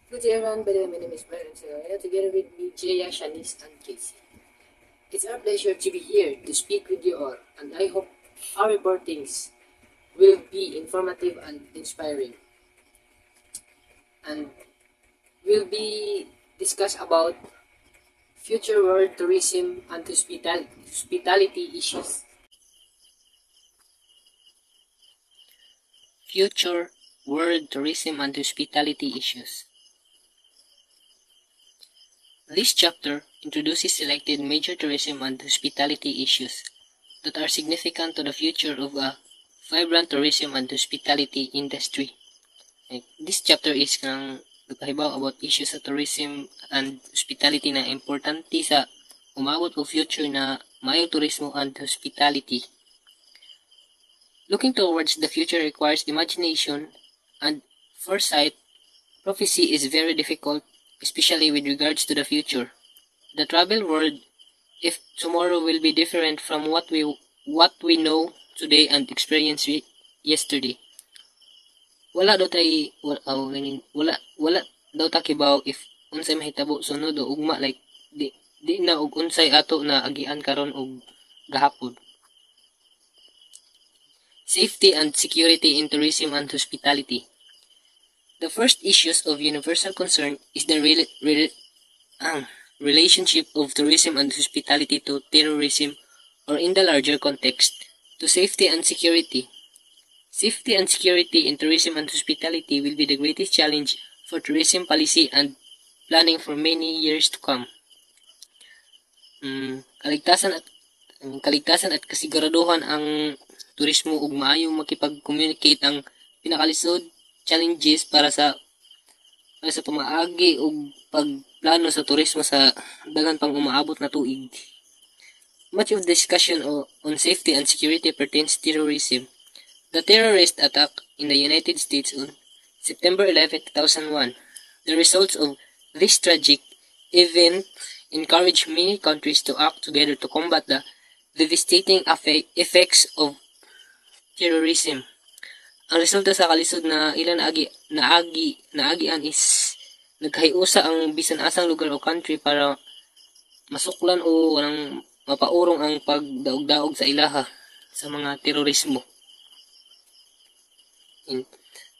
Good day everyone, by the way, my name is Brian Saraya, together with me, Jaya, Shanice, and Casey. It's our pleasure to be here to speak with you all, and I hope our reportings will be informative and inspiring. And will be discuss about future world tourism and hospitality issues. Future world tourism and hospitality issues. This chapter introduces selected major tourism and hospitality issues that are significant to the future of a vibrant tourism and hospitality industry. This chapter is kanang nagpahibaw about issues sa tourism and hospitality na importante sa umabot o future na maayong turismo and hospitality. Looking towards the future requires imagination and foresight. Prophecy is very difficult, especially with regards to the future. The travel world, if tomorrow will be different from what we know today and experienced yesterday. Wala daw tay wala daw ta kibaw if unsay mahitabo sunod o ugma like di na og unsay ato na agian karon og gahapon. Safety and security in tourism and hospitality. The first issues of universal concern is the relationship of tourism and hospitality to terrorism, or in the larger context, to safety and security. Safety and security in tourism and hospitality will be the greatest challenge for tourism policy and planning for many years to come. Kaligtasan at kasiguraduhan ang turismo ug maayong makipag-communicate ang pinakalisod challenges para sa pamaagi ug pagplano sa turismo sa daghang pang umaabot na tuig. Much of the discussion on safety and security pertains to terrorism. The terrorist attack in the United States on September 11, 2001. The results of this tragic event encouraged many countries to act together to combat the devastating effects of terrorism. Ang resulta sa kalisod na ilan naagian is nagkahiusa ang bisan asang lugar o country para masuklan o walang mapaurong ang pagdaog-daog sa ilaha sa mga terorismo. In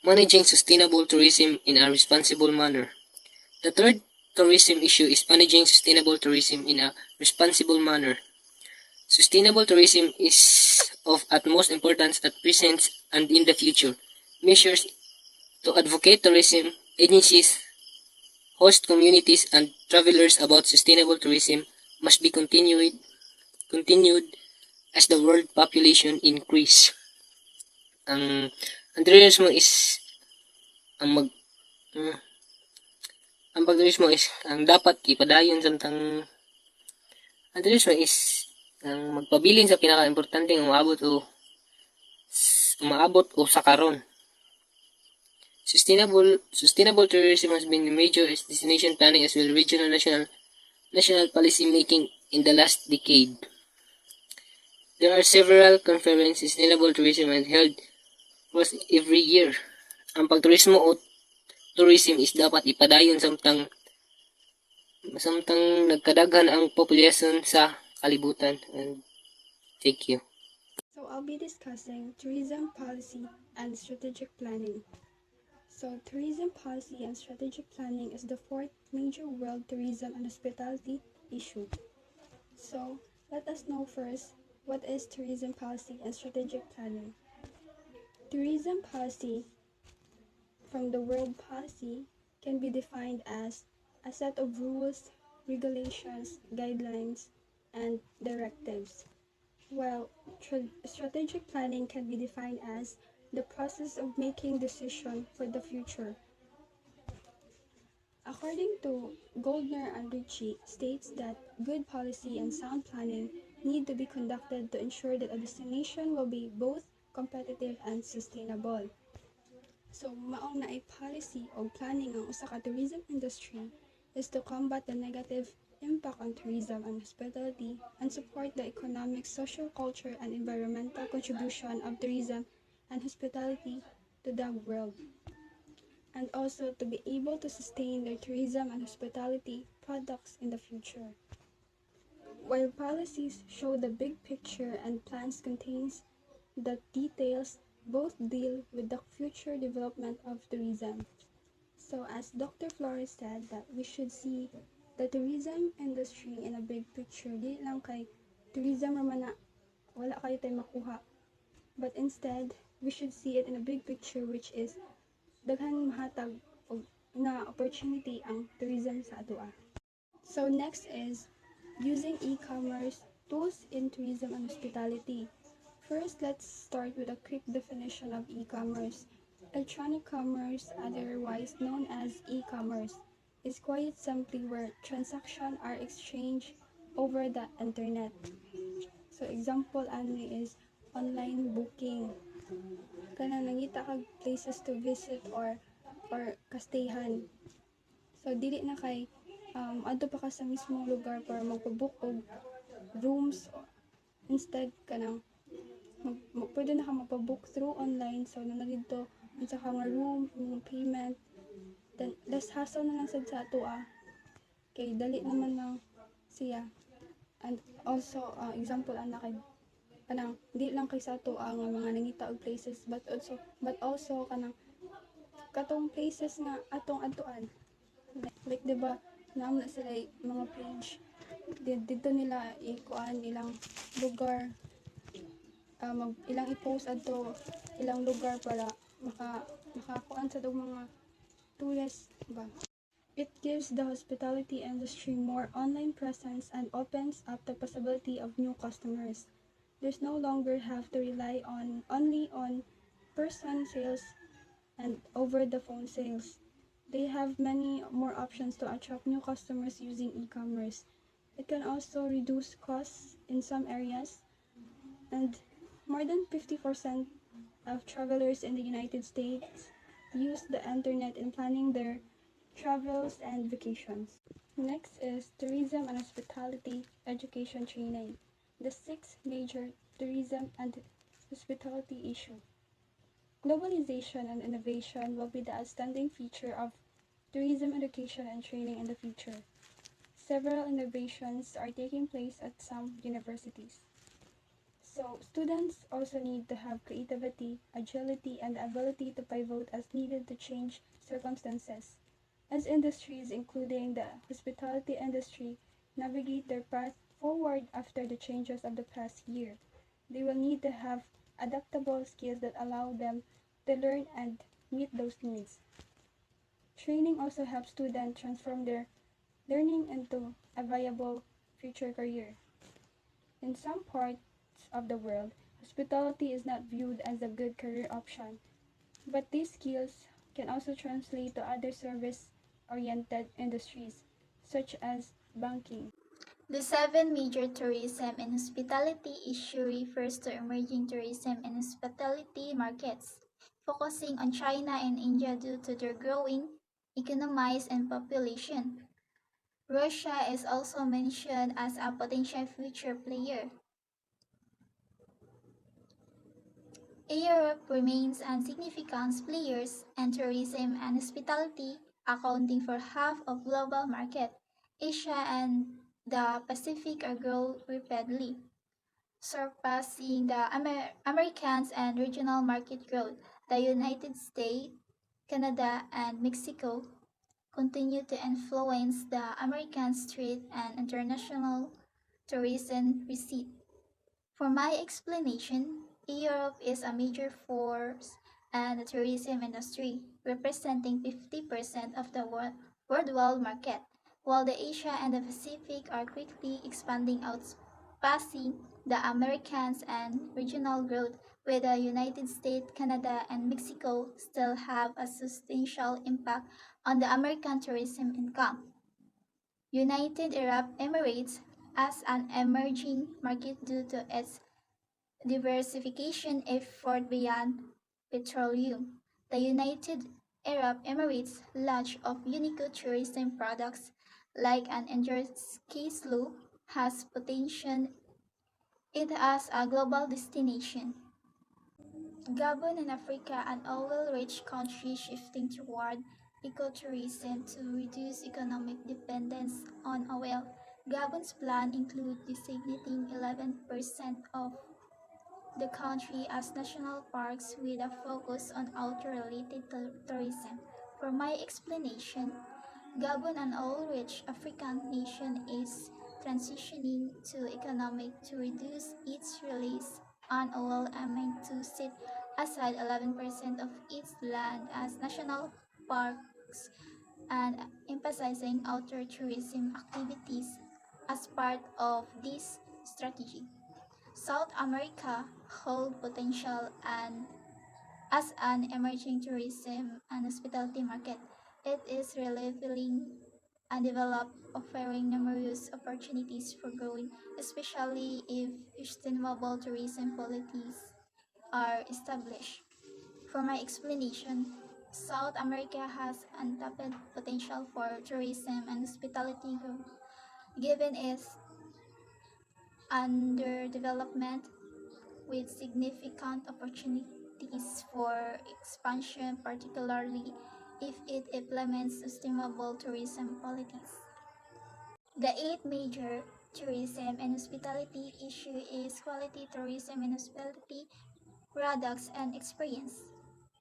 managing sustainable tourism in a responsible manner. The third tourism issue is managing sustainable tourism in a responsible manner. Sustainable tourism is of utmost importance at present and in the future. Measures to advocate tourism agencies, host communities, and travelers about sustainable tourism must be continued as the world population increase. Ang tourismo is ang mag ang pagturismo is ang dapat ipadayon samtang ang tourismo is ang magpabilin sa pinaka-importanteng umaabot o sa karon. Sustainable tourism has been major destination planning as well regional national policy making in the last decade. There are several conferences sustainable tourism and held almost every year. Ang pagturismo o tourism is dapat ipadayon samtang nagkadaghan ang populasyon sa kalibutan. And thank you. So I'll be discussing tourism policy and strategic planning. So tourism policy and strategic planning is the fourth major world tourism and hospitality issue. So let us know first what is tourism policy and strategic planning. Tourism policy, from the word policy, can be defined as a set of rules, regulations, guidelines, and directives. While strategic planning can be defined as the process of making decisions for the future. According to Goldner and Ritchie, states that good policy and sound planning need to be conducted to ensure that a destination will be both competitive and sustainable. So, maong na ay policy o planning ang usa ka tourism industry is to combat the negative impact on tourism and hospitality and support the economic, social, culture, and environmental contribution of tourism and hospitality to the world. and also to be able to sustain their tourism and hospitality products in the future. While policies show the big picture and plans contains the details, both deal with the future development of tourism. So as Dr. Flores said that we should see the tourism industry in a big picture. Di lang kay tourism raman na wala kayo tayo makuha. But instead, we should see it in a big picture, which is daghan mahatag og na opportunity ang tourism sa atua. So next is using e-commerce tools in tourism and hospitality. First, let's start with a quick definition of e-commerce. Electronic commerce, otherwise known as e-commerce, is quite simply where transactions are exchanged over the internet. So example ano is online booking. Kana nangita kag places to visit or kastayhan. So dili na kay adto pa ka sa mismong lugar para magpa-book og rooms. Instead kanang pwede na ka magpa-book through online. So na dito unsa ka nga room, yung payment, then less hassle na lang sad sa ato kay dali naman lang siya. And also example ana kay kanang di lang kay sa ato nga mga nangita og places but also kanang katong places nga atong adtuan like diba naam na sila mga page dito nila ikuan ilang lugar ilang i-post adto ilang lugar para makakuan sa tong mga tourists ba. It gives the hospitality industry more online presence and opens up the possibility of new customers. There's no longer have to rely only on person sales and over the phone sales. They have many more options to attract new customers using e-commerce. It can also reduce costs in some areas, and more than 50% of travelers in the United States use the internet in planning their travels and vacations. Next is tourism and hospitality education training, the sixth major tourism and hospitality issue. Globalization and innovation will be the outstanding feature of tourism education and training in the future. Several innovations are taking place at some universities. So students also need to have creativity, agility, and the ability to pivot as needed to change circumstances. As industries, including the hospitality industry, navigate their path forward after the changes of the past year, they will need to have adaptable skills that allow them to learn and meet those needs. Training also helps students transform their learning into a viable future career. In some parts of the world, hospitality is not viewed as a good career option, but these skills can also translate to other service-oriented industries, such as banking. The seven major tourism and hospitality issue refers to emerging tourism and hospitality markets, focusing on China and India due to their growing economies and population. Russia is also mentioned as a potential future player. Europe remains a significant player in tourism and hospitality, accounting for half of global market. Asia and the Pacific are growing rapidly, surpassing the Americans and regional market growth. The United States, Canada, and Mexico continue to influence the American street and international tourism receipt. For my explanation, Europe is a major force in the tourism industry, representing 50% of the worldwide market, while the Asia and the Pacific are quickly expanding outpacing the Americans and regional growth, with the United States, Canada, and Mexico still have a substantial impact on the American tourism income. United Arab Emirates as an emerging market due to its diversification effort beyond petroleum. The United Arab Emirates' launch of unique tourism products like an endured ski slope has potential it as a global destination. Gabon and Africa, an oil-rich country shifting toward ecotourism to reduce economic dependence on oil. Gabon's plan includes designating 11% of the country as national parks with a focus on outdoor-related tourism. For my explanation, Gabon, an oil-rich African nation, is transitioning to economic to reduce its release on oil, aiming to set aside 11% of its land as national parks and emphasizing outdoor tourism activities as part of this strategy. South America hold potential and as an emerging tourism and hospitality market. It is relatively undeveloped, offering numerous opportunities for growing, especially if sustainable tourism policies are established. For my explanation, South America has untapped potential for tourism and hospitality growth, given its underdevelopment with significant opportunities for expansion, particularly if it implements sustainable tourism policies. The eighth major tourism and hospitality issue is quality tourism and hospitality products and experience.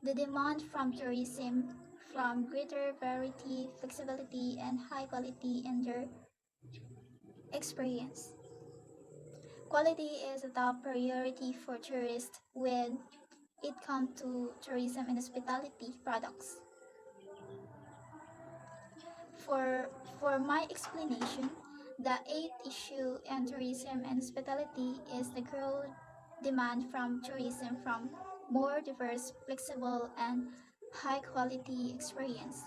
The demand from tourism from greater variety, flexibility, and high quality in their experience. Quality is a top priority for tourists when it comes to tourism and hospitality products. For my explanation, the eighth issue in tourism and hospitality is the growing demand from tourism from more diverse, flexible, and high quality experience,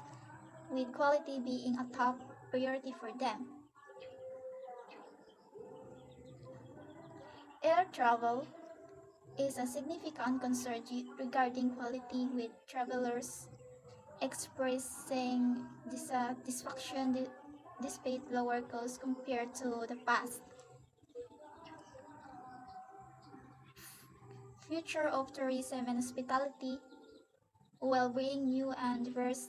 with quality being a top priority for them. Air travel is a significant concern regarding quality, with travelers expressing dissatisfaction despite lower costs compared to the past. Future of tourism and hospitality will bring new and diverse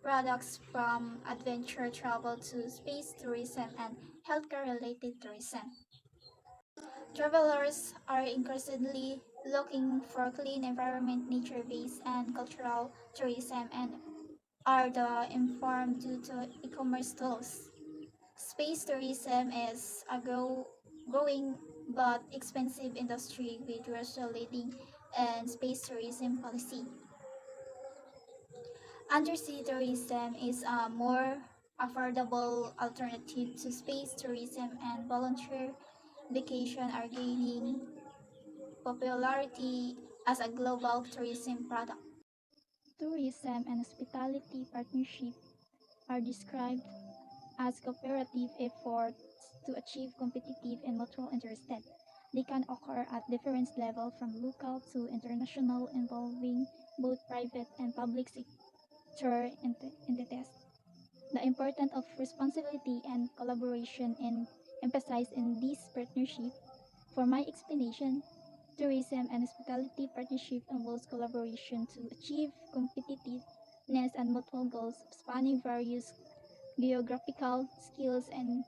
products from adventure travel to space tourism and healthcare related tourism. Travelers are increasingly looking for clean environment, nature-based and cultural tourism and are the informed due to e-commerce tools. Space tourism is a growing but expensive industry with Russia leading and space tourism policy. Undersea tourism is a more affordable alternative to space tourism, and volunteer vacation are gaining popularity as a global tourism product. Tourism and hospitality partnership are described as cooperative efforts to achieve competitive and mutual interest. They can occur at different levels from local to international, involving both private and public sector entities. The importance of responsibility and collaboration and emphasized in this partnership. For my explanation, tourism and hospitality partnership involves collaboration to achieve competitiveness and mutual goals spanning various geographical skills and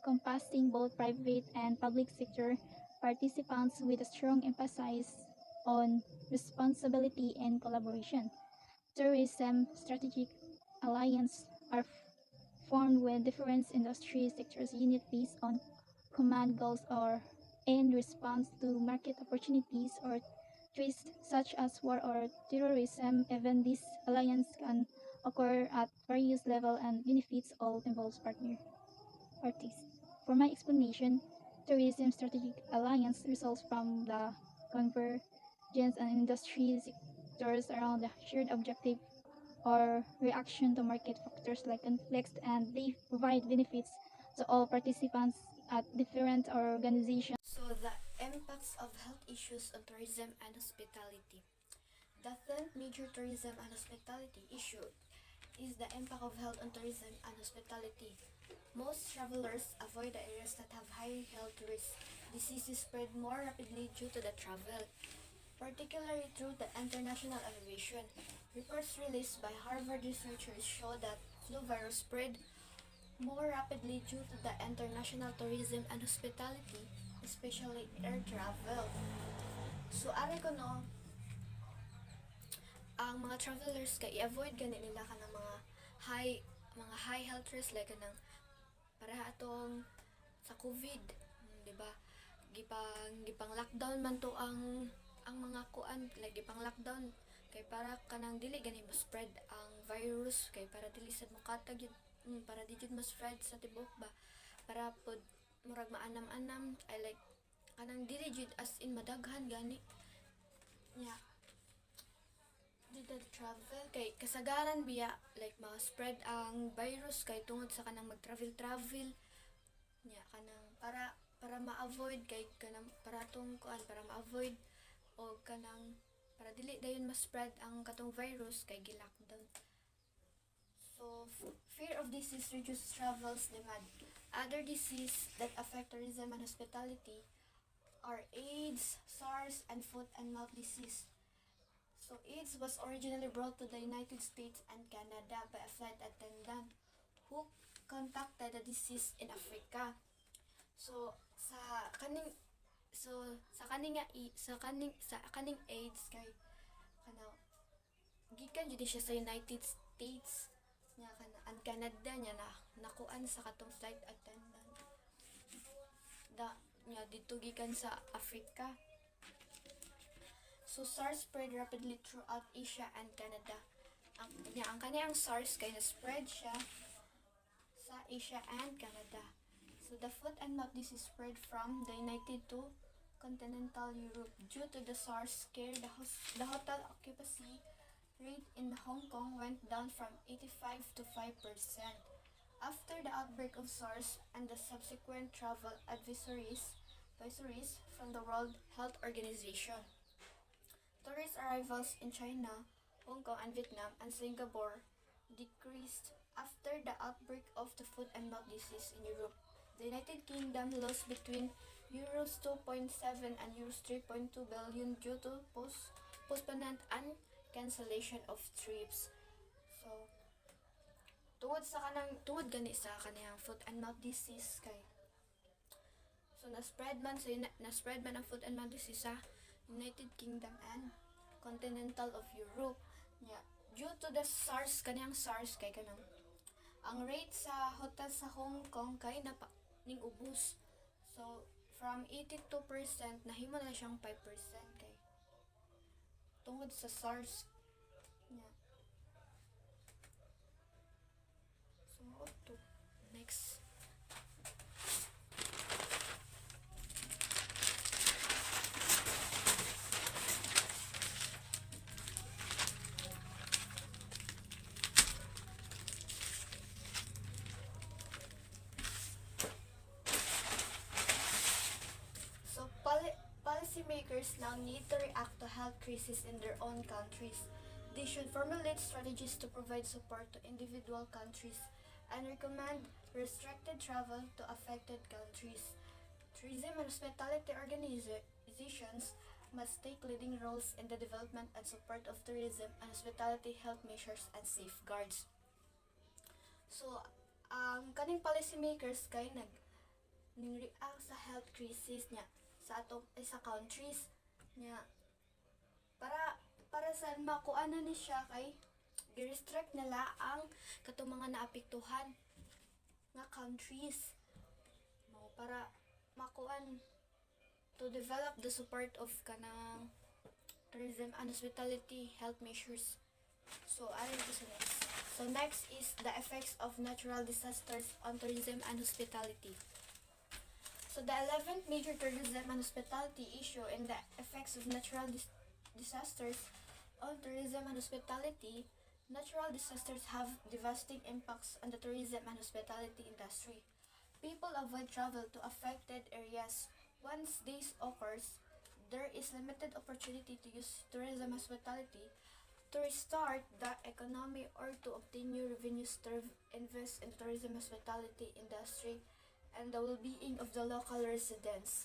encompassing both private and public sector participants with a strong emphasis on responsibility and collaboration. Tourism strategic alliances are formed when different industry sectors unite based on command goals or in response to market opportunities or threats such as war or terrorism. Even this alliance can occur at various levels and benefits all involved parties. For my explanation, tourism strategic alliance results from the convergence and industry sectors around the shared objective or reaction to market factors like conflicts, and they provide benefits to all participants at different organizations. So, the impacts of health issues on tourism and hospitality. The third major tourism and hospitality issue is the impact of health on tourism and hospitality. Most travelers avoid the areas that have high health risks. Diseases spread more rapidly due to the travel. particularly through the international aviation. Reports released by Harvard researchers show that flu virus spread more rapidly due to the international tourism and hospitality, especially air travel. So, ari ko no, ang mga travelers kay i-avoid gani nila ka ng mga high health risk like kanang para atong sa COVID, di ba? Gipang lockdown man to ang mga kuan like gipang lockdown kay para kanang dili gani mo spread ang virus kay para dili sad makatag yun para di jud mas spread sa tibok ba para pod murag maanam-anam ay like kanang dili jud as in madaghan gani nya dito travel kay kasagaran biya like ma-spread ang virus kay tungod sa kanang mag-travel nya kanang para ma-avoid kay kanang para tong kuan para ma-avoid o kanang para dili dayon ma-spread ang katong virus kay gi-lockdown. So, fear of disease reduces travel's demand. Other diseases that affect tourism and hospitality are AIDS, SARS, and foot and mouth disease. So, AIDS was originally brought to the United States and Canada by a flight attendant who contacted the disease in Africa. So, sa kaning AIDS kay kana gikan jud siya sa United States nya kana ang Canada nya na nakuan sa katong flight attendant nya dito gikan sa Africa. So SARS spread rapidly throughout Asia and Canada. Ang kaniyang SARS kay na-spread siya sa Asia and Canada. So the foot and mouth disease spread from the United to continental Europe. Due to the SARS scare, the hotel occupancy rate in Hong Kong went down from 85 to 5%. After the outbreak of SARS and the subsequent travel advisories from the World Health Organization, tourist arrivals in China, Hong Kong, and Vietnam, and Singapore decreased after the outbreak of the foot and mouth disease in Europe. The United Kingdom lost between Euros 2.7 and Euros 3.2 billion due to postponement and cancellation of trips. So, tungod gani sa kaniyang foot and mouth disease kay so na-spread man ang foot and mouth disease sa United Kingdom and continental of Europe. Yeah. Due to the kaniyang SARS kay kanang ang rate sa hotel sa Hong Kong kay ning ubos. So from 82% nahimo na siyang 5% kay tungod sa SARS niya. So to next. Policymakers now need to react to health crises in their own countries. They should formulate strategies to provide support to individual countries and recommend restricted travel to affected countries. Tourism and hospitality organizations must take leading roles in the development and support of tourism and hospitality health measures and safeguards. So, kaning policymakers kay ning-react sa health crisis niya sa countries niya para sa makuana ni siya kay i-restrict nila ang katong mga naapektuhan nga countries para makuan to develop the support of kanang tourism and hospitality health measures. So arin ko sa next. So next is the effects of natural disasters on tourism and hospitality. So the 11th major tourism and hospitality issue in the effects of natural disasters on tourism and hospitality. Natural disasters have devastating impacts on the tourism and hospitality industry. People avoid travel to affected areas. Once this occurs, there is limited opportunity to use tourism and hospitality to restart the economy or to obtain new revenues to invest in the tourism and hospitality industry and the well-being of the local residents.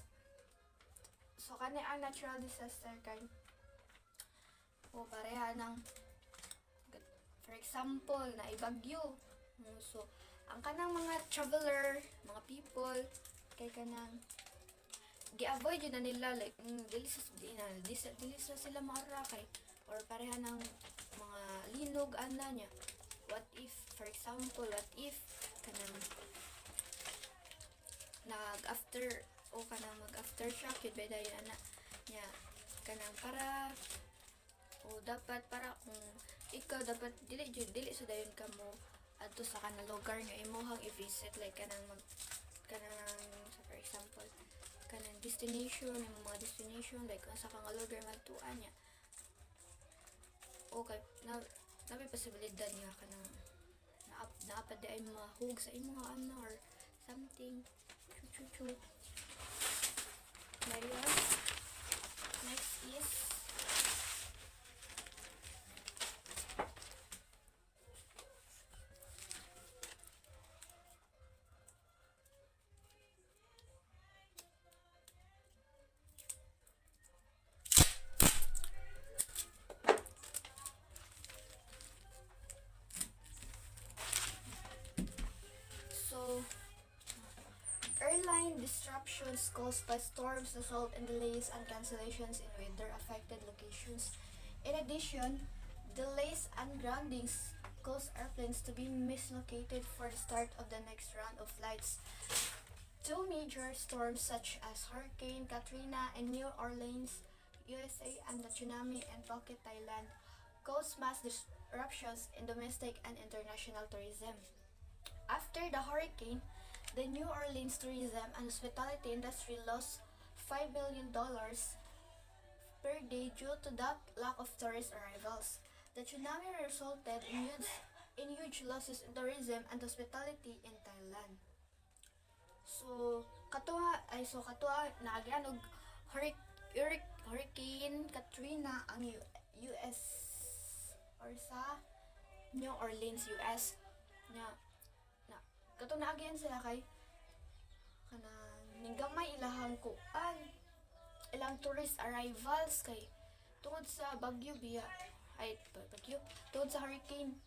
So kani ang natural disaster kay o pareha ng, for example, na ibagyo. So ang kanang mga traveler, mga people, kay kanang gi-avoid yun na nila, like dili sa sila maara kay, or pareha ng mga linog ana niya. What if, for example, what if kanang mag aftershock yun ba dayon ana niya, kanang para dapat para kung ikaw dapat dili sa dayon ka mo adto sa kanang lugar nga imong i-visit, like kanang for example kanang destination, yung mga destination like sa kang lugar magtuan niya. Okay, may posibilidad nga kanang naapad ay mahug sa imong ano or something. Chu. Next is airline disruptions caused by storms result in delays and cancellations in weather-affected locations. In addition, delays and groundings cause airplanes to be mislocated for the start of the next round of flights. Two major storms such as Hurricane Katrina in New Orleans, USA, and the tsunami in Phuket, Thailand caused mass disruptions in domestic and international tourism. After the hurricane, the New Orleans tourism and hospitality industry lost $5 billion per day due to the lack of tourist arrivals. The tsunami resulted in huge losses in tourism and hospitality in Thailand. So katuwa naagyan og Hurricane Katrina ang US or sa New Orleans, US na katong naagyan sila kay kanang ninggamay ilang tourist arrivals kay tungod sa bagyo tungod sa hurricane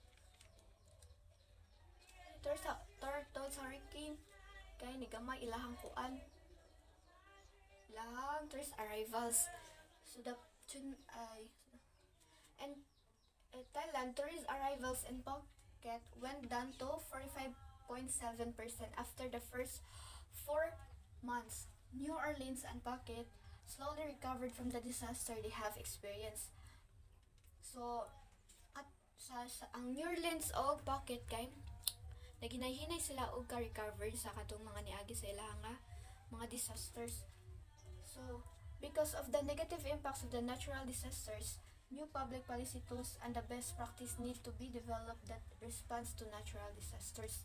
tungod sa hurricane kay ninggamay ilang tourist arrivals. So Thailand tourist arrivals in Phuket went down to 45.7% after the first 4 months. New Orleans and Phuket slowly recovered from the disaster they have experienced. So, ang New Orleans o Phuket kay naghinay-hinay sila og ka-recover sa katong mga niagi sa ilang mga disasters. So, because of the negative impacts of the natural disasters, new public policy tools and the best practice need to be developed that responds to natural disasters.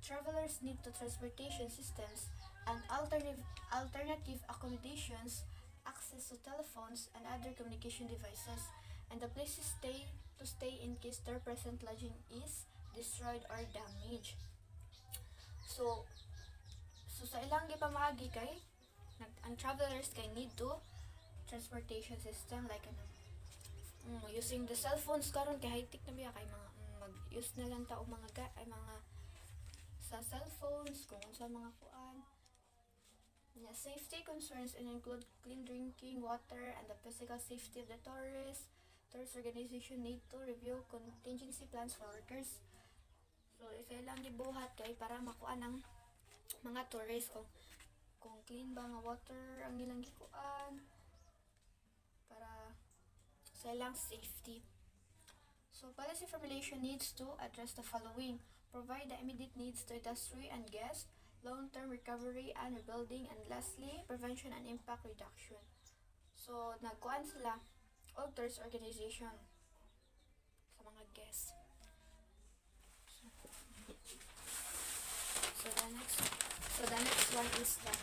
Travelers need to transportation systems and alternative accommodations, access to telephones and other communication devices, and the places to stay in case their present lodging is destroyed or damaged. So sa ilang gipamaagi kay ang travelers kay need to transportation system like using the cell phones karon kay high-tech na biya kay mga mag-use na lang ta og mga sa cellphones kung sa mga kuan. Safety concerns include clean drinking water and the physical safety of the tourists. Tourist organization need to review contingency plans for workers. So isa lang gibuhat kay para makuan ang mga tourists kung clean ba nga water ang ilang gikuan para sa ilang safety. So policy formulation needs to address the following: provide the immediate needs to industry and guests, long-term recovery and rebuilding, and lastly, prevention and impact reduction. So, nagkuan sila og tourist organization sa mga guests. So the next one is the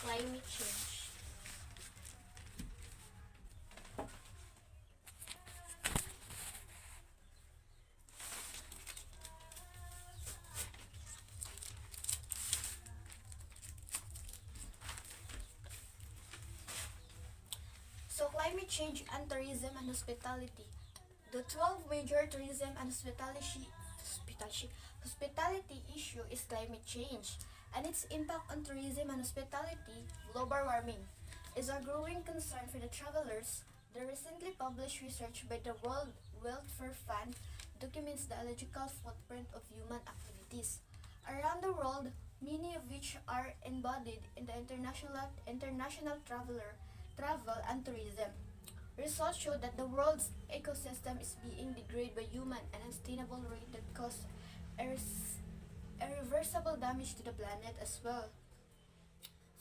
climate change. Climate change and tourism and hospitality. The 12 major tourism and hospitality issue is climate change, and its impact on tourism and hospitality, global warming, is a growing concern for the travelers. The recently published research by the World Welfare Fund documents the ecological footprint of human activities around the world, many of which are embodied in the international travel and tourism. Results show that the world's ecosystem is being degraded by human and unsustainable rate that cause irreversible damage to the planet as well.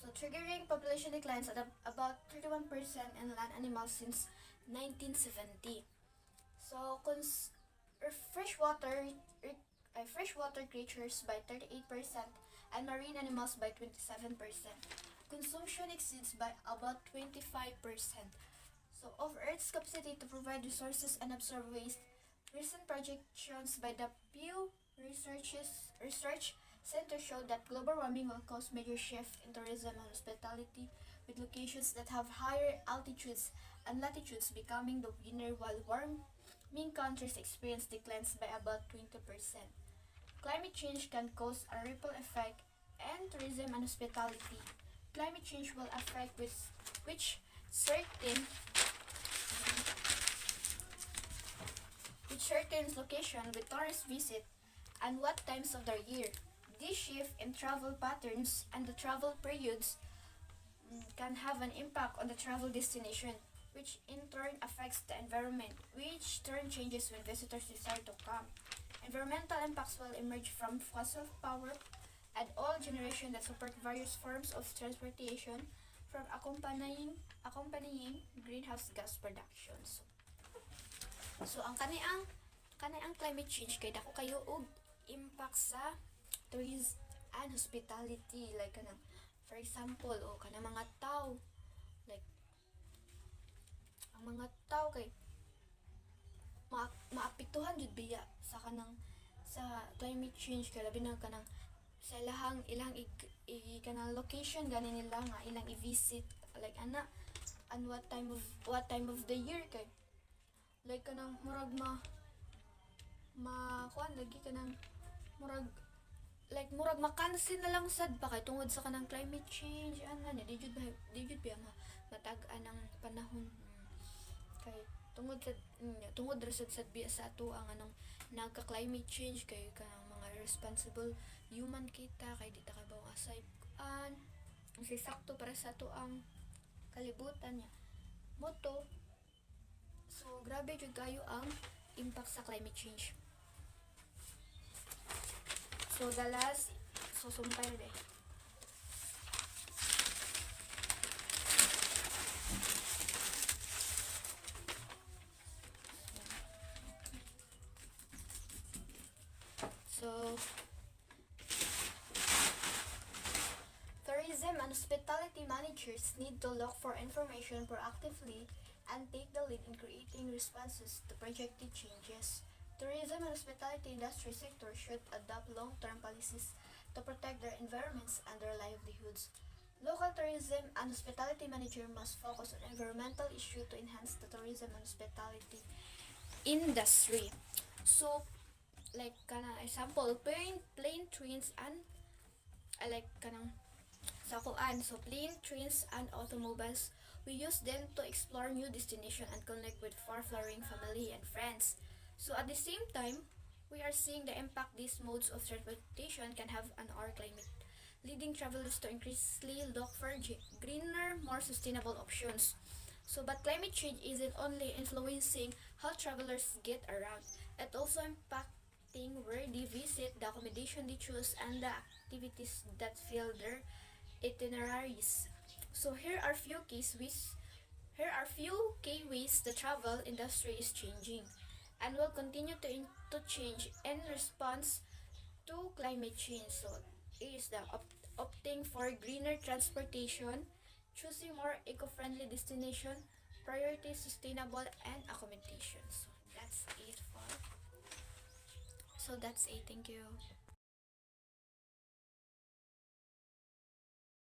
So triggering population declines at about 31% in land animals since 1970. So freshwater creatures by 38% and marine animals by 27%. Consumption exceeds by about 25%. So of Earth's capacity to provide resources and absorb waste, recent projections by the Pew Research Center show that global warming will cause major shift in tourism and hospitality, with locations that have higher altitudes and latitudes becoming the winner while warming countries experience declines by about 20%. Climate change can cause a ripple effect in tourism and hospitality. Climate change will affect which certain location with tourists visit and what times of the year. This shift in travel patterns and the travel periods can have an impact on the travel destination, which in turn affects the environment, which turn changes when visitors decide to come. Environmental impacts will emerge from fossil power and all generation that support various forms of transportation from accompanying greenhouse gas productions. So ang kaniang climate change kay dako kayo og impact sa tourism and hospitality, like kanang for example kanang mga tao, like ang mga tao kay maapektuhan jud biya sa climate change, kay labi na kanang sa ilang kanang location gani nila nga ilang i-visit, like ana and what time of the year, kay like kanang murag kuan lagi kanang murag ma-cancel na lang sad pa kay tungod sa kanang climate change ana ni di jud biya matag-an ang panahon. Kay tungod ra sad biya sa ato ang anong nagka-climate change, kay kanang mga responsible human kita, kay di ta kabaw asay sakto para sa ato ang kalibutan niya moto. So grabe jud kayo ang impact sa climate change. So the last susumpay de. So tourism and hospitality managers need to look for information proactively and take the lead in creating responses to projected changes. Tourism and hospitality industry sector should adopt long-term policies to protect their environments and their livelihoods. Local tourism and hospitality manager must focus on environmental issues to enhance the tourism and hospitality industry. So, like kanang example, plane trains and like kanang sakuan. So plane trains and automobiles, we use them to explore new destinations and connect with far-flowing family and friends. So at the same time, we are seeing the impact these modes of transportation can have on our climate, leading travelers to increasingly look for greener, more sustainable options. So, but climate change isn't only influencing how travelers get around, it also impacting where they visit, the accommodation they choose, and the activities that fill their itineraries. So here are few key ways the travel industry is changing and will continue to change in response to climate change. So it is the opting for greener transportation, choosing more eco-friendly destination, priority sustainable and accommodation. So that's it. Thank you.